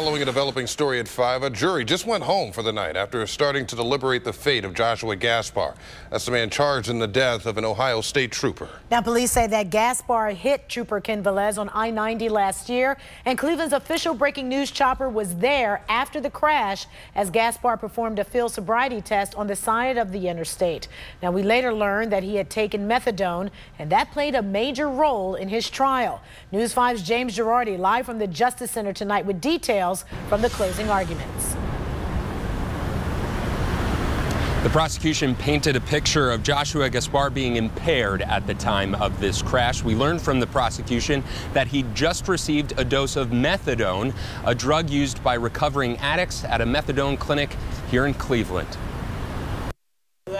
Following a developing story at 5, a jury just went home for the night after starting to deliberate the fate of Joshua Gaspar. That's the man charged in the death of an Ohio State trooper. Now, police say that Gaspar hit Trooper Kenneth Velez on I-90 last year, and Cleveland's official breaking news chopper was there after the crash as Gaspar performed a field sobriety test on the side of the interstate. Now, we later learned that he had taken methadone, and that played a major role in his trial. News 5's James Girardi live from the Justice Center tonight with details from the closing arguments. The prosecution painted a picture of Joshua Gaspar being impaired at the time of this crash. We learned from the prosecution that he just received a dose of methadone, a drug used by recovering addicts at a methadone clinic here in Cleveland.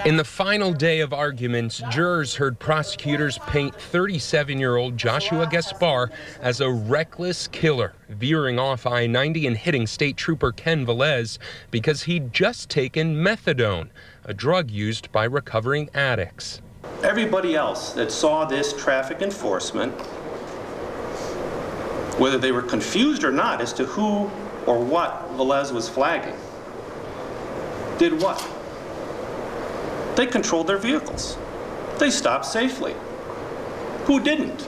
In the final day of arguments, jurors heard prosecutors paint 37-year-old Joshua Gaspar as a reckless killer, veering off I-90 and hitting State Trooper Kenneth Velez because he'd just taken methadone, a drug used by recovering addicts. Everybody else that saw this traffic enforcement, whether they were confused or not as to who or what Velez was flagging, did what? They controlled their vehicles. They stopped safely. Who didn't?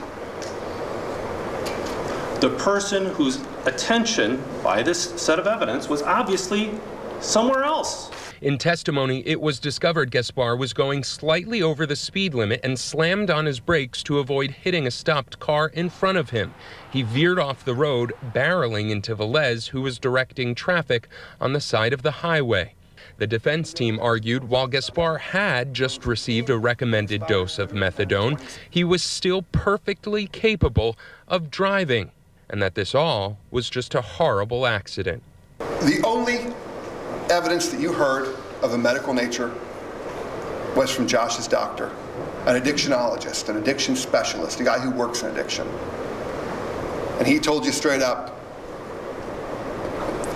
The person whose attention by this set of evidence was obviously somewhere else. In testimony, it was discovered Gaspar was going slightly over the speed limit and slammed on his brakes to avoid hitting a stopped car in front of him. He veered off the road, barreling into Velez, who was directing traffic on the side of the highway. The defense team argued while Gaspar had just received a recommended dose of methadone, he was still perfectly capable of driving, and that this all was just a horrible accident. The only evidence that you heard of a medical nature was from Josh's doctor, an addictionologist, an addiction specialist, a guy who works in addiction. And he told you straight up,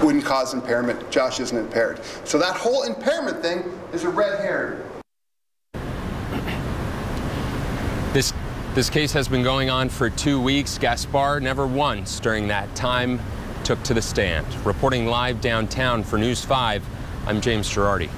wouldn't cause impairment. Josh isn't impaired. So that whole impairment thing is a red herring. This case has been going on for 2 weeks. Gaspar never once during that time took to the stand. Reporting live downtown for News 5, I'm James Girardi.